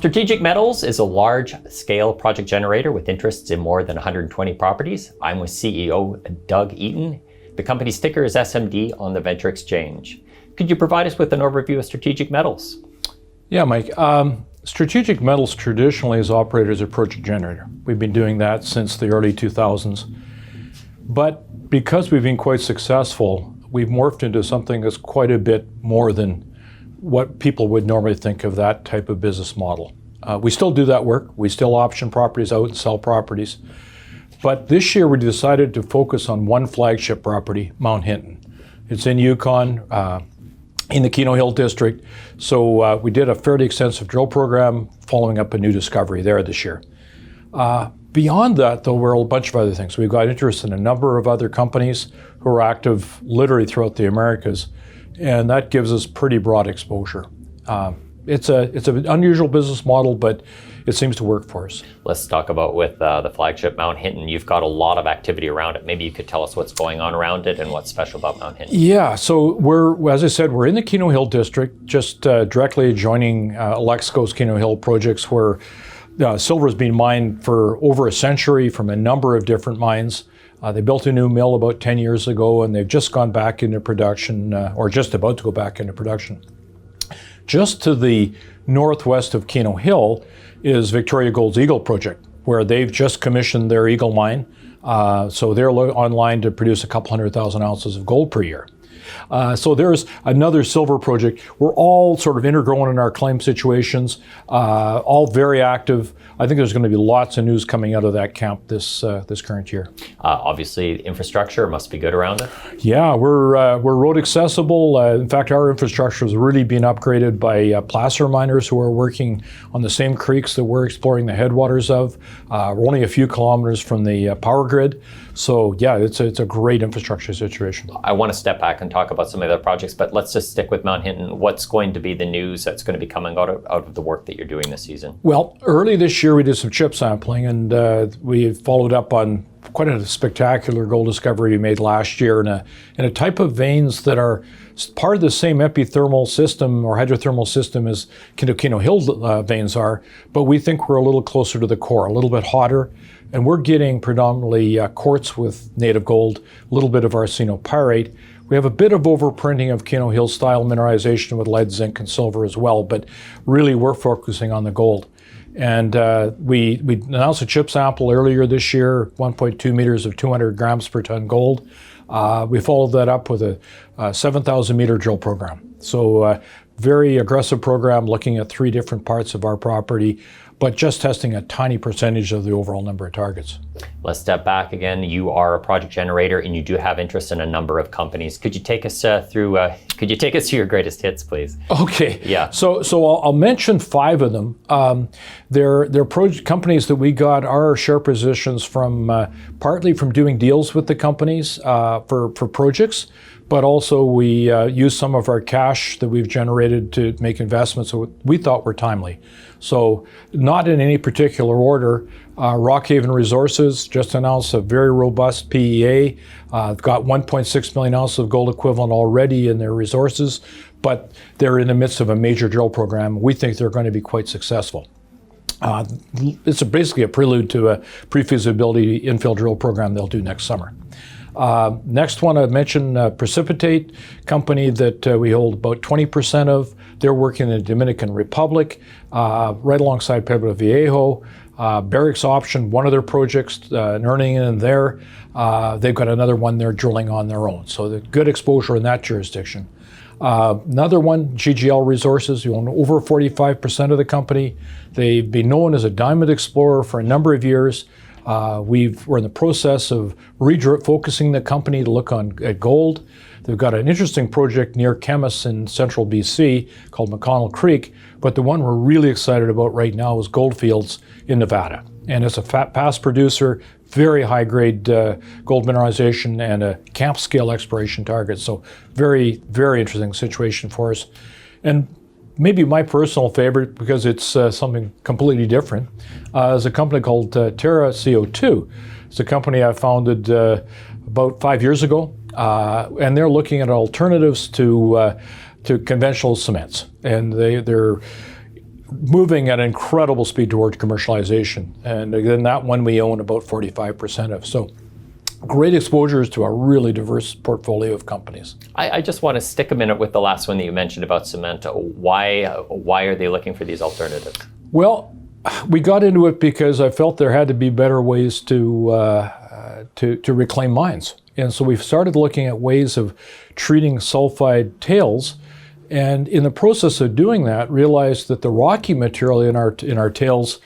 Strategic Metals is a large-scale project generator with interests in more than 120 properties. I'm with CEO Doug Eaton. The company's ticker is SMD on the Venture Exchange. Could you provide us with an overview of Strategic Metals? Yeah, Mike. Strategic Metals traditionally has operated as a project generator. We've been doing that since the early 2000s. But because we've been quite successful, we've morphed into something that's quite a bit more than what people would normally think of that type of business model. We still do that work. We still option properties out and sell properties. But this year we decided to focus on one flagship property, Mount Hinton. It's in Yukon, in the Keno Hill district. So we did a fairly extensive drill program following up a new discovery there this year. Beyond that, though, we're a bunch of other things. We've got interest in a number of other companies who are active literally throughout the Americas. And that gives us pretty broad exposure. It's an unusual business model, but it seems to work for us. Let's talk about with the flagship Mount Hinton. You've got a lot of activity around it. Maybe you could tell us what's going on around it and what's special about Mount Hinton. Yeah, so as I said, we're in the Keno Hill district, just directly adjoining Alexco's Keno Hill projects, where silver has been mined for over a century from a number of different mines. They built a new mill about 10 years ago, and they've just gone back into production, or just about to go back into production. Just to the northwest of Keno Hill is Victoria Gold's Eagle project, where they've just commissioned their Eagle mine. So they're online to produce a couple 100,000 ounces of gold per year. So there's another silver project. We're all sort of intergrowing in our claim situations, all very active. I think there's going to be lots of news coming out of that camp this current year. Obviously, infrastructure must be good around it. Yeah, we're road accessible. In fact, our infrastructure has really been upgraded by placer miners who are working on the same creeks that we're exploring the headwaters of. We're only a few kilometers from the power grid. So yeah, it's a great infrastructure situation. I want to step back and talk about some of the other projects, but let's just stick with Mount Hinton. What's going to be the news that's going to be coming out of the work that you're doing this season? Well, early this year we did some chip sampling, and we followed up on quite a spectacular gold discovery we made last year in a type of veins that are part of the same epithermal system or hydrothermal system as Keno Hill veins are, but we think we're a little closer to the core, a little bit hotter, and we're getting predominantly quartz with native gold, a little bit of arsenopyrite. We have a bit of overprinting of Keno Hill style mineralization with lead, zinc, and silver as well, but really we're focusing on the gold. And we announced a chip sample earlier this year, 1.2 meters of 200 grams per ton gold. We followed that up with a 7,000 meter drill program. So very aggressive program looking at 3 different parts of our property, but just testing a tiny percentage of the overall number of targets. Let's step back again. You are a project generator and you do have interest in a number of companies. Could you take us through your greatest hits, please? Okay. Yeah. So I'll mention 5 of them. They're companies that we got our share positions from, partly from doing deals with the companies for projects, but also we used some of our cash that we've generated to make investments that we thought were timely. So not in any particular order, Rockhaven Resources just announced a very robust PEA. Got 1.6 million ounces of gold equivalent already in their resources, but they're in the midst of a major drill program. We think they're going to be quite successful. It's basically a prelude to a pre-feasibility infill drill program they'll do next summer. Next one I mentioned, Precipitate, company that we hold about 20% of. They're working in the Dominican Republic, right alongside Pueblo Viejo. Barrick's optioned one of their projects, and earning in there. They've got another one they're drilling on their own. So they're good exposure in that jurisdiction. Another one, GGL Resources, who own over 45% of the company. They've been known as a diamond explorer for a number of years. We're in the process of focusing the company to look at gold. They've got an interesting project near Chemis in central BC called McConnell Creek, but the one we're really excited about right now is Goldfields in Nevada. And it's a past producer, very high grade gold mineralization and a camp scale exploration target. So very, very interesting situation for us. And maybe my personal favorite, because it's something completely different, is a company called Terra CO2. It's a company I founded about 5 years ago. and they're looking at alternatives to conventional cements, and they're moving at incredible speed towards commercialization. And again, that one we own about 45% of. So great exposures to a really diverse portfolio of companies. I just want to stick a minute with the last one that you mentioned about cement. Why are they looking for these alternatives? Well, we got into it because I felt there had to be better ways to reclaim mines. And so we've started looking at ways of treating sulfide tails, and in the process of doing that, realized that the rocky material in our tails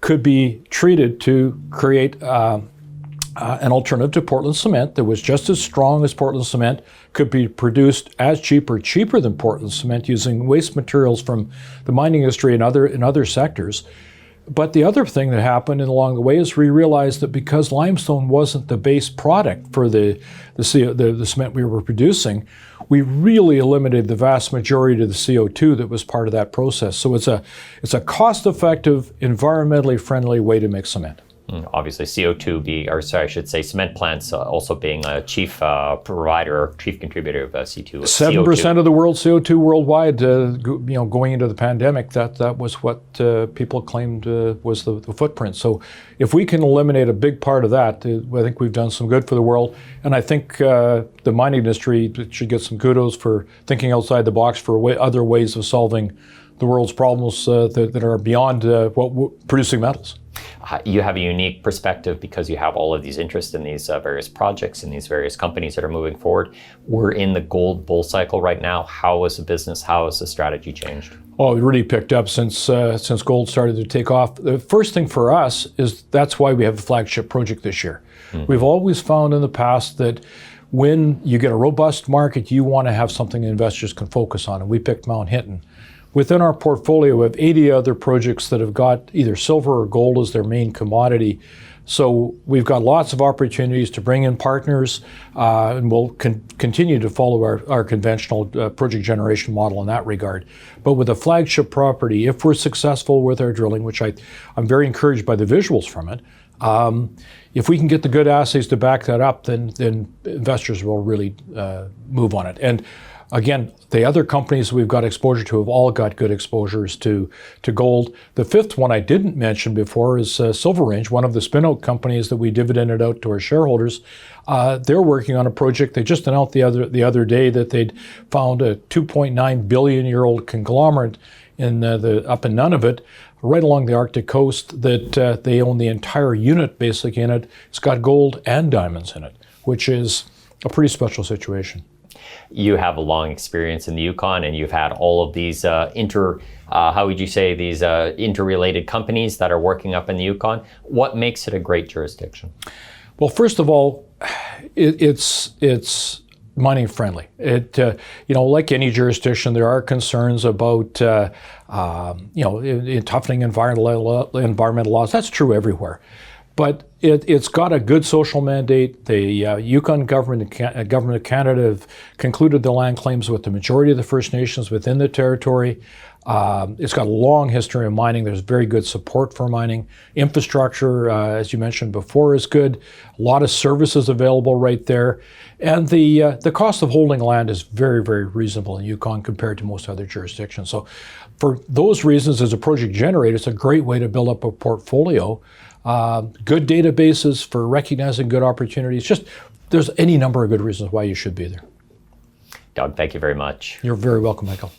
could be treated to create an alternative to Portland cement that was just as strong as Portland cement, could be produced as cheaper than Portland cement using waste materials from the mining industry and other sectors. But the other thing that happened along the way is we realized that because limestone wasn't the base product for the cement we were producing, we really eliminated the vast majority of the CO2 that was part of that process. So it's a cost-effective, environmentally friendly way to make cement. Obviously, cement plants also being a chief provider or chief contributor of CO2. 7% of the world's CO2 worldwide, going into the pandemic, that was what people claimed was the footprint. So if we can eliminate a big part of that, I think we've done some good for the world. And I think the mining industry should get some kudos for thinking outside the box for other ways of solving the world's problems that are beyond producing metals. You have a unique perspective because you have all of these interests in these various projects and these various companies that are moving forward. We're in the gold bull cycle right now. How has the business, how has the strategy changed? Oh, it really picked up since gold started to take off. The first thing for us is that's why we have a flagship project this year. Mm-hmm. We've always found in the past that when you get a robust market, you want to have something investors can focus on, and we picked Mount Hinton. Within our portfolio, we have 80 other projects that have got either silver or gold as their main commodity. So we've got lots of opportunities to bring in partners, and we'll continue to follow our conventional project generation model in that regard. But with a flagship property, if we're successful with our drilling, which I'm very encouraged by the visuals from it, if we can get the good assays to back that up, then investors will really move on it. And again, the other companies we've got exposure to have all got good exposures to gold. The fifth one I didn't mention before is Silver Range, one of the spin-out companies that we dividended out to our shareholders. They're working on a project. They just announced the other day that they'd found a 2.9 billion-year-old conglomerate up in Nunavut, right along the Arctic coast, that they own the entire unit basically in it. It's got gold and diamonds in it, which is a pretty special situation. You have a long experience in the Yukon, and you've had all of these interrelated companies that are working up in the Yukon. What makes it a great jurisdiction? Well, first of all, it's mining friendly. Like any jurisdiction, there are concerns about toughening environmental laws. That's true everywhere. But it's got a good social mandate. The Yukon government of Canada have concluded the land claims with the majority of the First Nations within the territory. It's got a long history of mining. There's very good support for mining. Infrastructure, as you mentioned before, is good. A lot of services available right there. And the cost of holding land is very, very reasonable in Yukon compared to most other jurisdictions. So for those reasons, as a project generator, it's a great way to build up a portfolio. Good databases for recognizing good opportunities. There's any number of good reasons why you should be there. Doug, thank you very much. You're very welcome, Michael.